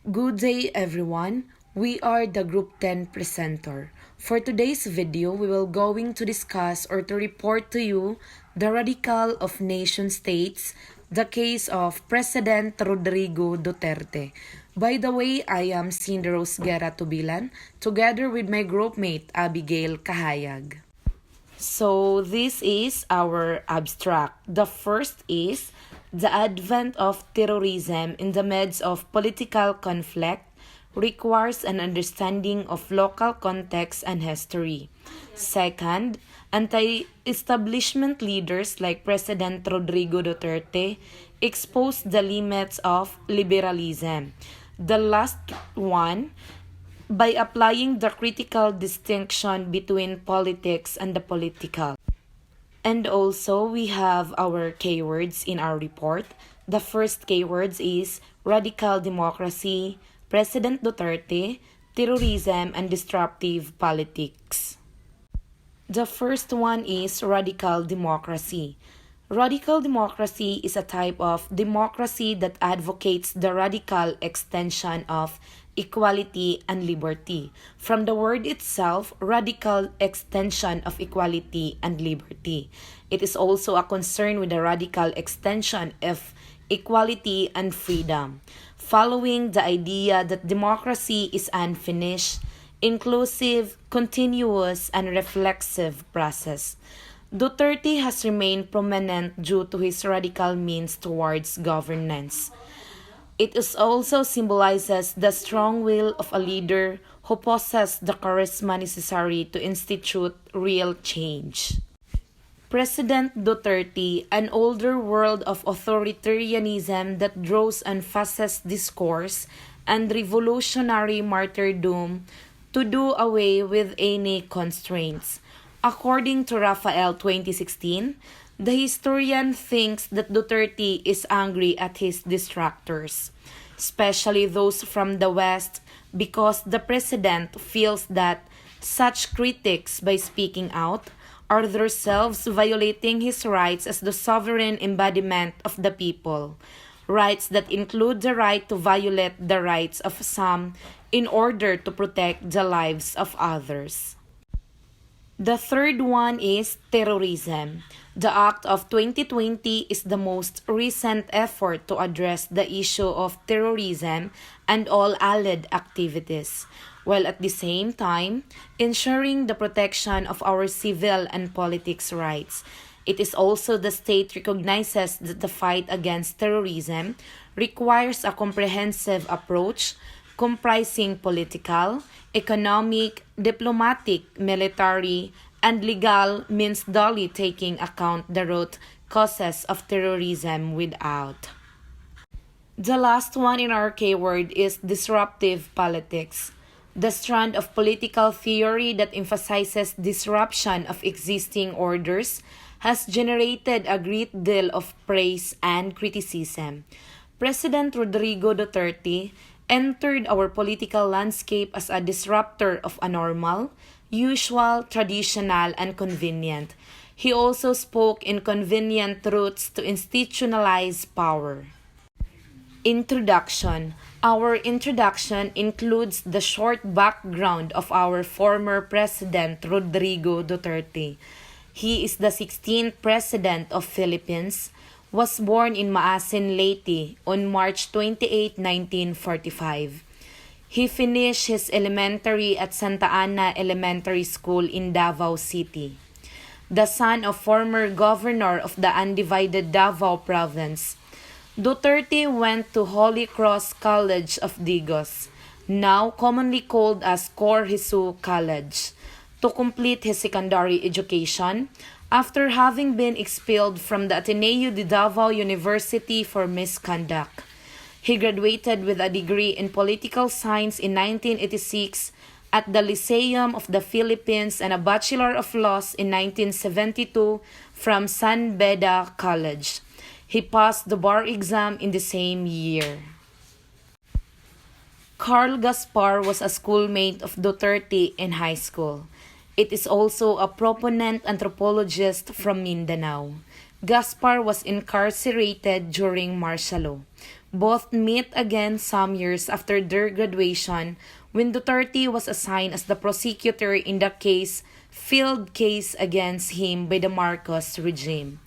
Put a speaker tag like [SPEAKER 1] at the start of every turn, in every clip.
[SPEAKER 1] Good day everyone. We are the Group 10 presenter. For today's video, we will going to discuss or to report to you the radical of nation states, the case of President Rodrigo Duterte. By the way, I am Cindy Rose Guerra Tubilan, together with my groupmate Abigail Kahayag. So this is our abstract. The first is the advent of terrorism in the midst of political conflict requires an understanding of local context and history. Second, anti-establishment leaders like President Rodrigo Duterte exposed the limits of liberalism. The last one, by applying the critical distinction between politics and the political. And also, we have our keywords in our report. The first keywords is radical democracy, President Duterte, terrorism, and disruptive politics. The first one is radical democracy. Radical democracy is a type of democracy that advocates the radical extension of equality and liberty. From the word itself, radical extension of equality and liberty. It is also a concern with the radical extension of equality and freedom, following the idea that democracy is unfinished, inclusive, continuous, and reflexive process. Duterte has remained prominent due to his radical means towards governance. It is also symbolizes the strong will of a leader who possesses the charisma necessary to institute real change. President Duterte, an older world of authoritarianism that draws on fascist discourse and revolutionary martyrdom to do away with any constraints. According to Rafael 2016, the historian thinks that Duterte is angry at his distractors, especially those from the West, because the president feels that such critics, by speaking out, are themselves violating his rights as the sovereign embodiment of the people, rights that include the right to violate the rights of some in order to protect the lives of others. The third one is terrorism. The Act of 2020 is the most recent effort to address the issue of terrorism and all allied activities, while at the same time ensuring the protection of our civil and politics rights. It is also the state recognizes that the fight against terrorism requires a comprehensive approach comprising political, economic, diplomatic, military, and legal means duly taking account the root causes of terrorism without. The last one in our keyword is disruptive politics, the strand of political theory that emphasizes disruption of existing orders has generated a great deal of praise and criticism. President Rodrigo Duterte entered our political landscape as a disruptor of a normal, usual, traditional, and convenient. He also spoke in convenient routes to institutionalize power. Introduction. Our introduction includes the short background of our former President Rodrigo Duterte. He is the 16th President of Philippines, was born in Maasin, Leyte on March 28, 1945. He finished his elementary at Santa Ana Elementary School in Davao City. The son of former governor of the undivided Davao Province, Duterte went to Holy Cross College of Digos, now commonly called as Cor Jesu College, to complete his secondary education after having been expelled from the Ateneo de Davao University for misconduct. He graduated with a degree in political science in 1986 at the Lyceum of the Philippines and a Bachelor of Laws in 1972 from San Beda College. He passed the bar exam in the same year. Carl Gaspar was a schoolmate of Duterte in high school. It is also a proponent anthropologist from Mindanao. Gaspar was incarcerated during martial law. Both meet again some years after their graduation when Duterte was assigned as the prosecutor in the field case against him by the Marcos regime.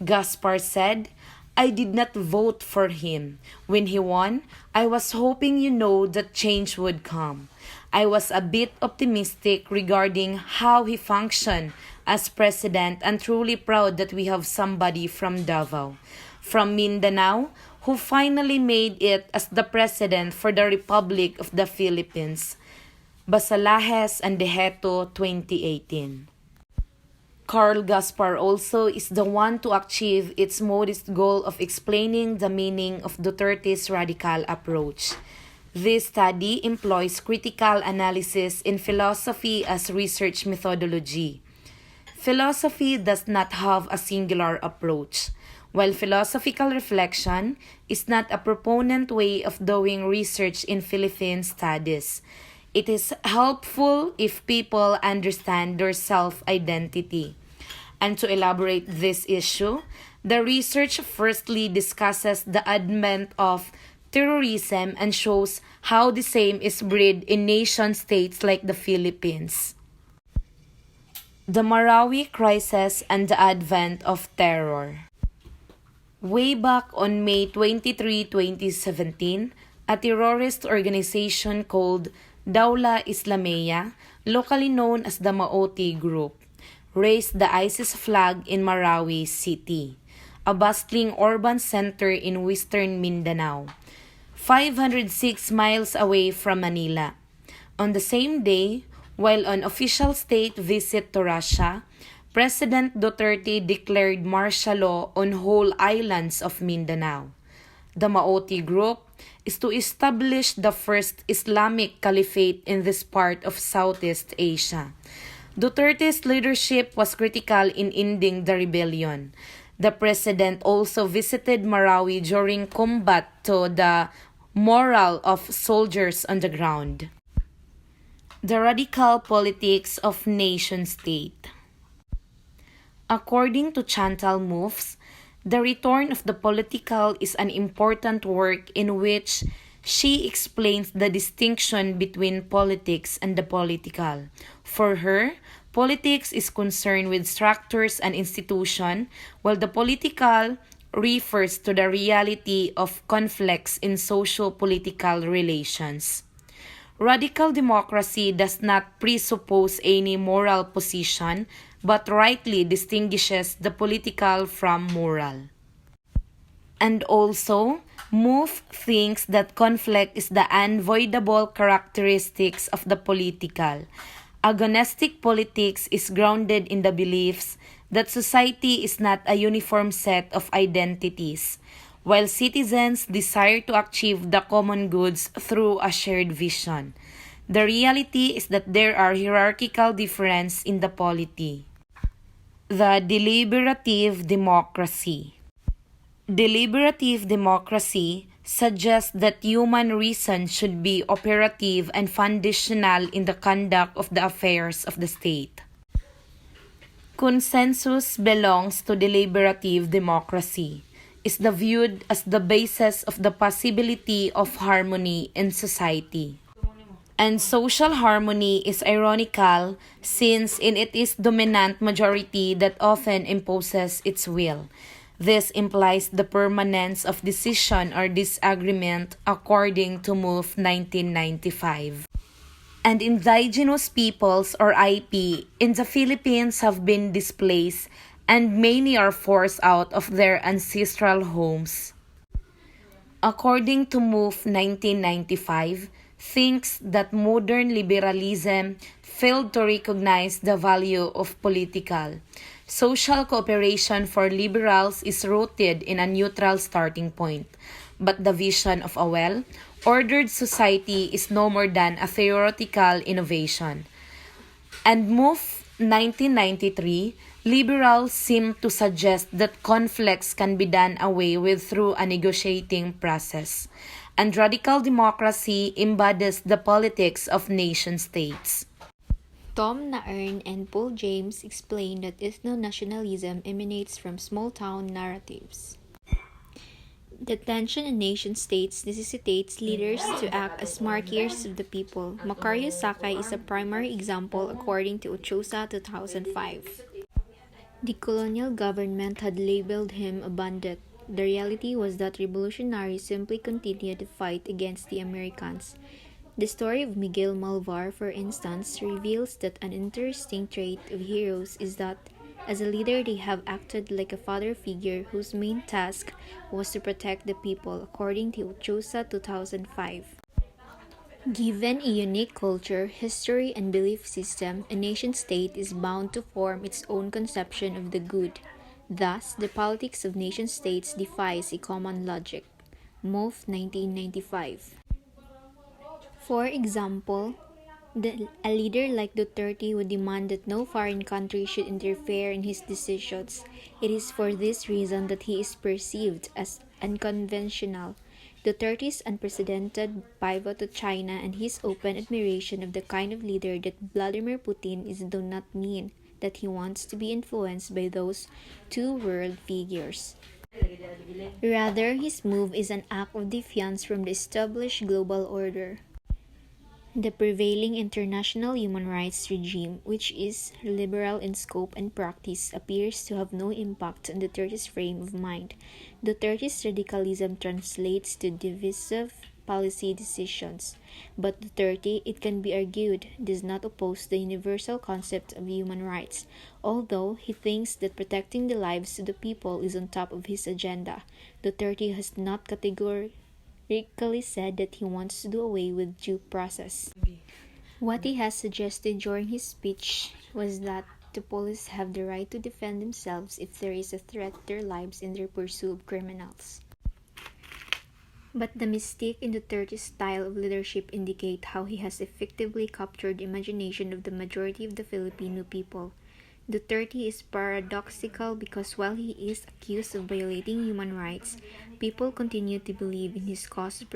[SPEAKER 1] Gaspar said, "I did not vote for him. When he won, I was hoping that change would come. I was a bit optimistic regarding how he functioned as president and truly proud that we have somebody from Davao, from Mindanao, who finally made it as the president for the Republic of the Philippines." Basalahes and Deheto, 2018. Carl Gaspar also is the one to achieve its modest goal of explaining the meaning of Duterte's radical approach. This study employs critical analysis in philosophy as research methodology. Philosophy does not have a singular approach, while philosophical reflection is not a proponent way of doing research in Philippine studies. It is helpful if people understand their self-identity. And to elaborate this issue, the research firstly discusses the advent of terrorism and shows how the same is bred in nation-states like the Philippines. The Marawi crisis and the advent of terror. Way back on May 23, 2017, a terrorist organization called Dawla Islamiya, locally known as the Maoti Group, raised the ISIS flag in Marawi City, a bustling urban center in western Mindanao, 506 miles away from Manila. On the same day, while on official state visit to Russia, President Duterte declared martial law on whole islands of Mindanao. The Maoti Group is to establish the first Islamic caliphate in this part of Southeast Asia. Duterte's leadership was critical in ending the rebellion. The president also visited Marawi during combat to the morale of soldiers on the ground. The radical politics of nation-state. According to Chantal Mouffe, The Return of the Political is an important work in which she explains the distinction between politics and the political. For her, politics is concerned with structures and institutions, while the political refers to the reality of conflicts in socio-political relations. Radical democracy does not presuppose any moral position, but rightly distinguishes the political from moral. And also, Mouffe thinks that conflict is the unavoidable characteristics of the political. Agonistic politics is grounded in the beliefs that society is not a uniform set of identities, while citizens desire to achieve the common goods through a shared vision. The reality is that there are hierarchical differences in the polity. The deliberative democracy. Deliberative democracy suggests that human reason should be operative and foundational in the conduct of the affairs of the state. Consensus belongs to deliberative democracy, is viewed as the basis of the possibility of harmony in society. And social harmony is ironical since in it is dominant majority that often imposes its will. This implies the permanence of decision or disagreement according to Mouffe 1995. And indigenous peoples or IP in the Philippines have been displaced and many are forced out of their ancestral homes. According to Mouffe 1995, thinks that modern liberalism failed to recognize the value of political. Social cooperation for liberals is rooted in a neutral starting point, but the vision of a well-ordered society is no more than a theoretical innovation. And Mouffe 1993, liberals seem to suggest that conflicts can be done away with through a negotiating process, and radical democracy embodies the politics of nation-states.
[SPEAKER 2] Tom Nairn and Paul James explain that ethno-nationalism emanates from small-town narratives. The tension in nation-states necessitates leaders to act as martyrs of the people. Macario Sakai is a primary example according to Ochoa 2005. The colonial government had labeled him a bandit. The reality was that revolutionaries simply continued to fight against the Americans. The story of Miguel Malvar, for instance, reveals that an interesting trait of heroes is that, as a leader, they have acted like a father figure whose main task was to protect the people, according to Ochoa 2005. Given a unique culture, history, and belief system, a nation-state is bound to form its own conception of the good. Thus, the politics of nation-states defies a common logic. Moff 1995. For example, a leader like Duterte would demand that no foreign country should interfere in his decisions. It is for this reason that he is perceived as unconventional. Duterte's unprecedented pivot to China and his open admiration of the kind of leader that Vladimir Putin is do not mean that he wants to be influenced by those two world figures. Rather, his move is an act of defiance from the established global order. The prevailing international human rights regime, which is liberal in scope and practice, appears to have no impact on Duterte's frame of mind. Duterte's radicalism translates to divisive policy decisions. But Duterte, it can be argued, does not oppose the universal concept of human rights, although he thinks that protecting the lives of the people is on top of his agenda. Duterte has not categorically said that he wants to do away with due process. What he has suggested during his speech was that the police have the right to defend themselves if there is a threat to their lives in their pursuit of criminals. But the mystique in Duterte's style of leadership indicate how he has effectively captured the imagination of the majority of the Filipino people. Duterte is paradoxical because while he is accused of violating human rights, people continue to believe in his cause of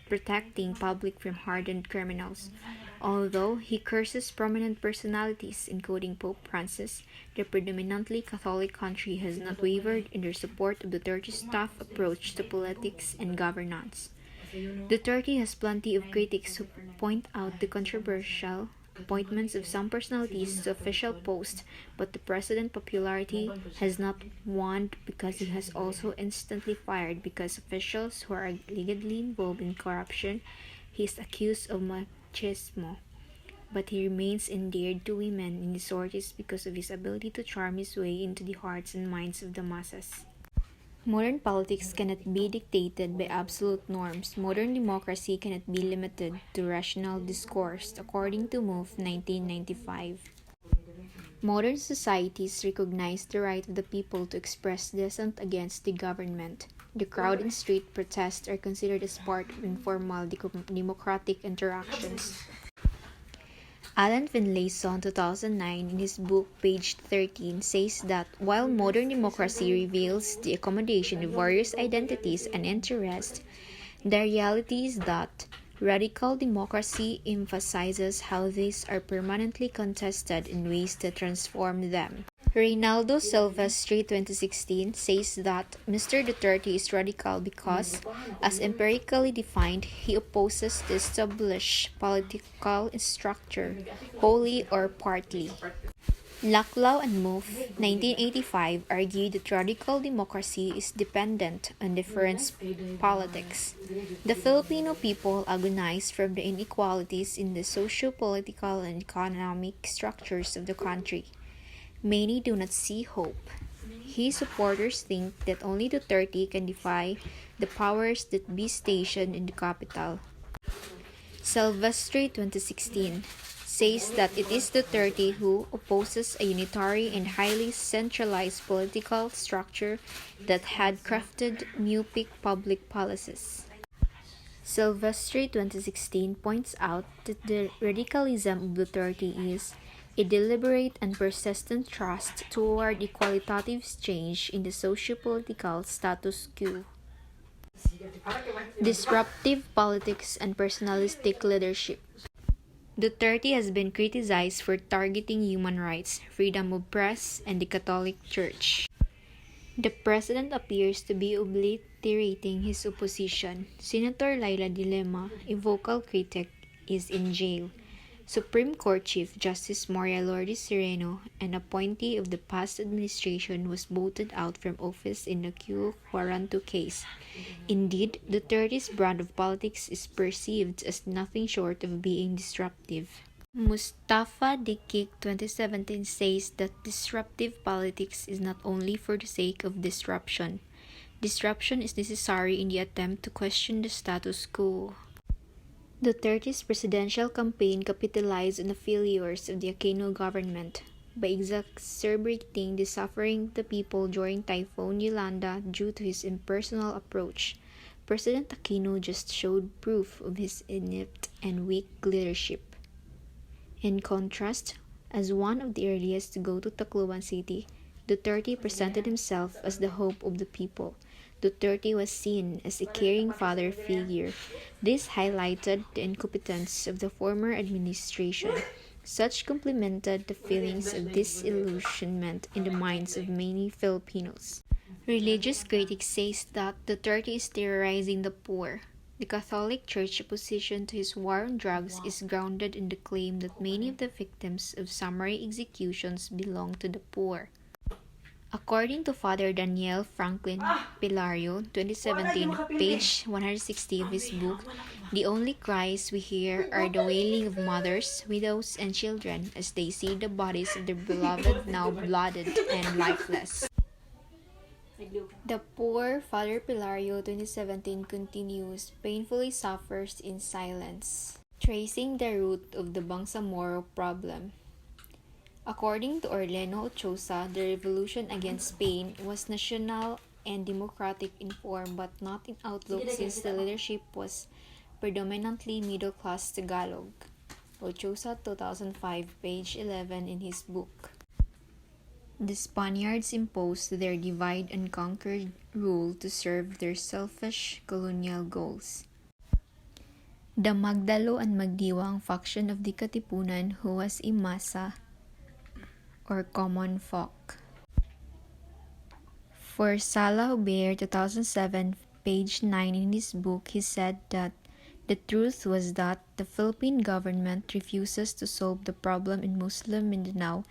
[SPEAKER 2] protecting public from hardened criminals. Although he curses prominent personalities, including Pope Francis, the predominantly Catholic country has not wavered in their support of Duterte's tough approach to politics and governance. Duterte has plenty of critics who point out the controversial appointments of some personalities to official posts, but the president's popularity has not waned because he has also instantly fired because officials who are allegedly involved in corruption. He is accused of machismo, but he remains endeared to women in his sorties because of his ability to charm his way into the hearts and minds of the masses. Modern politics cannot be dictated by absolute norms. Modern democracy cannot be limited to rational discourse, according to Moff 1995. Modern societies recognize the right of the people to express dissent against the government. The crowd and street protests are considered as part of informal democratic interactions. Alan Finlayson, 2009, in his book Page 13, says that while modern democracy reveals the accommodation of various identities and interests, the reality is that radical democracy emphasizes how these are permanently contested in ways that transform them. Reynaldo Silvestre, 2016, says that Mr. Duterte is radical because, as empirically defined, he opposes the established political structure, wholly or partly. Laclau and Moff, 1985, argue that radical democracy is dependent on difference politics. The Filipino people agonize from the inequalities in the socio-political and economic structures of the country. Many do not see hope. His supporters think that only Duterte can defy the powers that be stationed in the capital. Silvestre, 2016, says that it is Duterte who opposes a unitary and highly centralized political structure that had crafted myopic public policies. Silvestre, 2016, points out that the radicalism of Duterte is a deliberate and persistent thrust toward equalitative change in the socio-political status quo. Disruptive politics and personalistic leadership. Duterte has been criticized for targeting human rights, freedom of press, and the Catholic Church. The president appears to be obliterating his opposition. Senator Laila De Lima, a vocal critic, is in jail. Supreme Court Chief Justice Maria Lourdes Sereno, an appointee of the past administration, was voted out from office in the Q Quaranto case. Indeed, Duterte's brand of politics is perceived as nothing short of being disruptive. Mustafa Dekik 2017 says that disruptive politics is not only for the sake of disruption. Disruption is necessary in the attempt to question the status quo. Duterte's presidential campaign capitalized on the failures of the Aquino government by exacerbating the suffering of the people during Typhoon Yolanda due to his impersonal approach. President Aquino just showed proof of his inept and weak leadership. In contrast, as one of the earliest to go to Tacloban City, Duterte presented himself as the hope of the people. Duterte was seen as a caring father figure. This highlighted the incompetence of the former administration. Such complemented the feelings of disillusionment in the minds of many Filipinos. Religious critics say that Duterte is terrorizing the poor. The Catholic Church opposition to his war on drugs is grounded in the claim that many of the victims of summary executions belong to the poor. According to Father Daniel Franklin Pilario, 2017, page 160 of his book, the only cries we hear are the wailing of mothers, widows, and children as they see the bodies of their beloved now bloodied and lifeless. The poor, Father Pilario 2017 continues, painfully suffers in silence, tracing the root of the Bangsamoro problem. According to Orleno Ochoa, the revolution against Spain was national and democratic in form but not in outlook since the leadership was predominantly middle-class Tagalog. Ochoa 2005, page 11 in his book. The Spaniards imposed their divide and conquer rule to serve their selfish colonial goals. The Magdalo and Magdiwang faction of the Katipunan, who was a masa or common folk. For Sala Huber 2007, page 9 in his book, he said that the truth was that the Philippine government refuses to solve the problem in Muslim Mindanao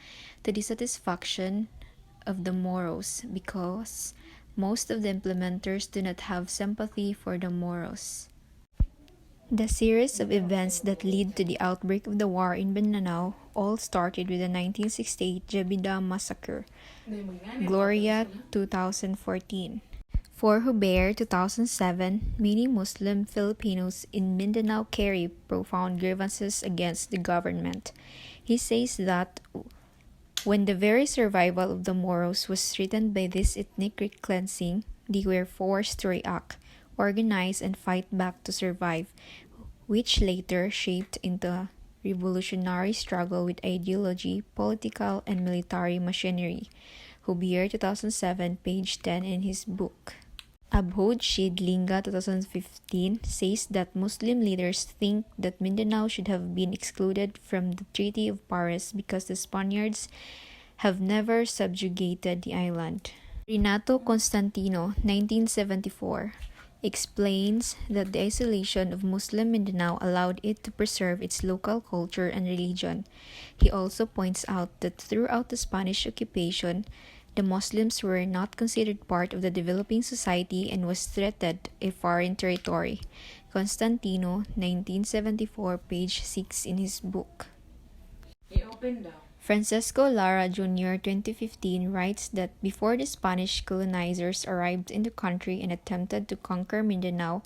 [SPEAKER 2] to the satisfaction of the Moros because most of the implementers do not have sympathy for the Moros. The series of events that led to the outbreak of the war in Mindanao all started with the 1968 Jebida massacre. Gloria 2014. For Huber 2007, many Muslim Filipinos in Mindanao carry profound grievances against the government. He says that when the very survival of the Moros was threatened by this ethnic cleansing, they were forced to react, organize, and fight back to survive, which later shaped into a revolutionary struggle with ideology, political, and military machinery. Huber 2007, page 10 in his book. Abhod Shid Linga 2015 says that Muslim leaders think that Mindanao should have been excluded from the Treaty of Paris because the Spaniards have never subjugated the island. Renato Constantino, 1974, explains that the isolation of Muslim Mindanao allowed it to preserve its local culture and religion. He also points out that throughout the Spanish occupation, the Muslims were not considered part of the developing society and was treated a foreign territory. Constantino, 1974, page 6 in his book. Francesco Lara Jr., 2015, writes that before the Spanish colonizers arrived in the country and attempted to conquer Mindanao,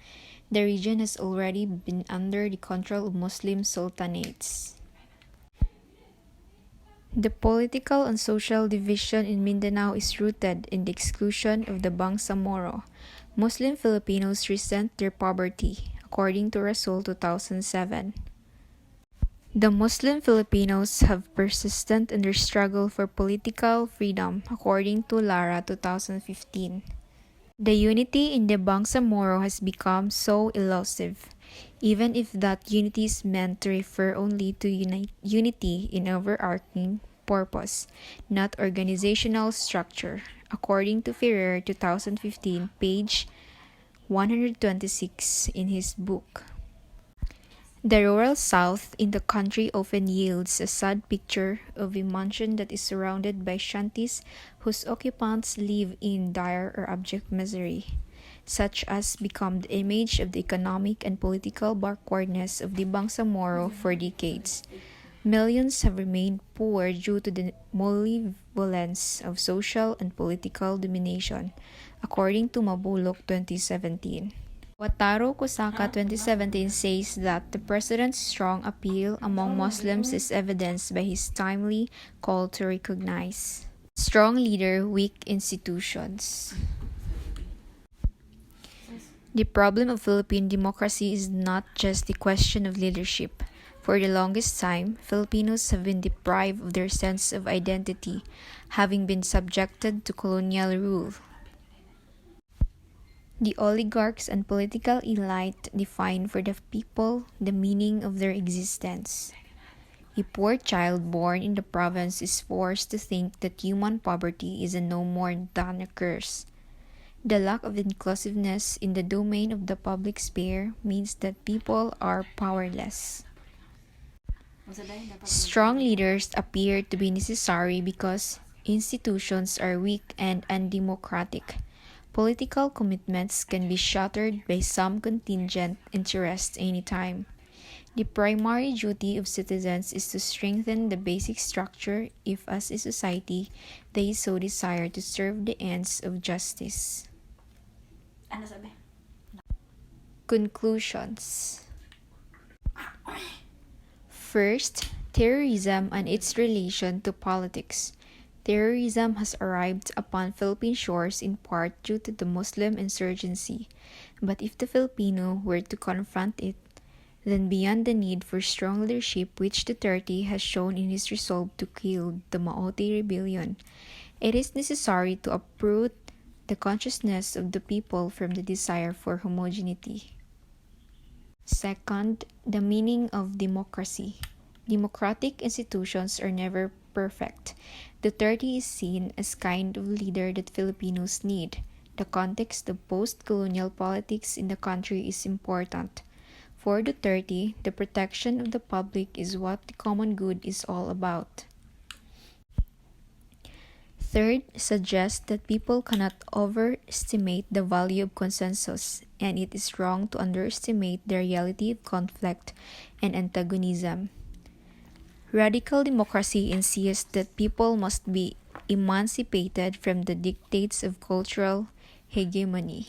[SPEAKER 2] the region has already been under the control of Muslim sultanates. The political and social division in Mindanao is rooted in the exclusion of the Bangsamoro. Muslim Filipinos resent their poverty, according to Rasul 2007. The Muslim Filipinos have persisted in their struggle for political freedom, according to Lara 2015. The unity in the Bangsamoro has become so elusive. even if that unity is meant to refer only to unity in overarching purpose, not organizational structure, according to Ferrer 2015, page 126 in his book. The rural South in the country often yields a sad picture of a mansion that is surrounded by shanties whose occupants live in dire or abject misery. Such as become the image of the economic and political backwardness of the Bangsamoro for decades. Millions have remained poor due to the malevolence of social and political domination, according to Mabulok 2017. Wataru Kusaka 2017 says that the president's strong appeal among Muslims is evidenced by his timely call to recognize strong leader, weak institutions. The problem of Philippine democracy is not just the question of leadership. For the longest time, Filipinos have been deprived of their sense of identity, having been subjected to colonial rule. The oligarchs and political elite define for the people the meaning of their existence. A poor child born in the province is forced to think that human poverty is no more than a curse. The lack of inclusiveness in the domain of the public sphere means that people are powerless. Strong leaders appear to be necessary because institutions are weak and undemocratic. Political commitments can be shattered by some contingent interest anytime. The primary duty of citizens is to strengthen the basic structure if, as a society, they so desire to serve the ends of justice. Conclusions. First, terrorism and its relation to politics. Terrorism has arrived upon Philippine shores in part due to the Muslim insurgency, but if the Filipino were to confront it, then beyond the need for strong leadership which Duterte has shown in his resolve to kill the Maote rebellion, it is necessary to uproot the consciousness of the people from the desire for homogeneity. Second, the meaning of democracy. Democratic institutions are never perfect. Duterte is seen as kind of leader that Filipinos need. The context of post-colonial politics in the country is important. For Duterte, the protection of the public is what the common good is all about. Third, suggests that people cannot overestimate the value of consensus, and it is wrong to underestimate the reality of conflict and antagonism. Radical democracy insists that people must be emancipated from the dictates of cultural hegemony.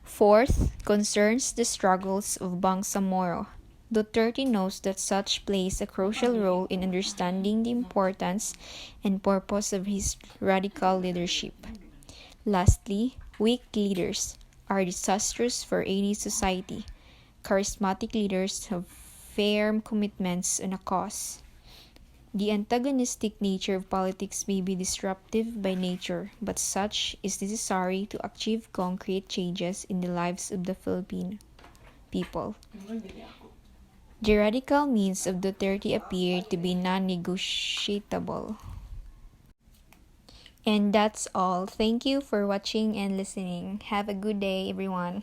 [SPEAKER 2] Fourth, concerns the struggles of Bangsamoro. Duterte knows that such plays a crucial role in understanding the importance and purpose of his radical leadership. Lastly, weak leaders are disastrous for any society. Charismatic leaders have firm commitments on a cause. The antagonistic nature of politics may be disruptive by nature, but such is necessary to achieve concrete changes in the lives of the Philippine people. The radical means of Duterte appear to be non-negotiable. And that's all. Thank you for watching and listening. Have a good day, everyone.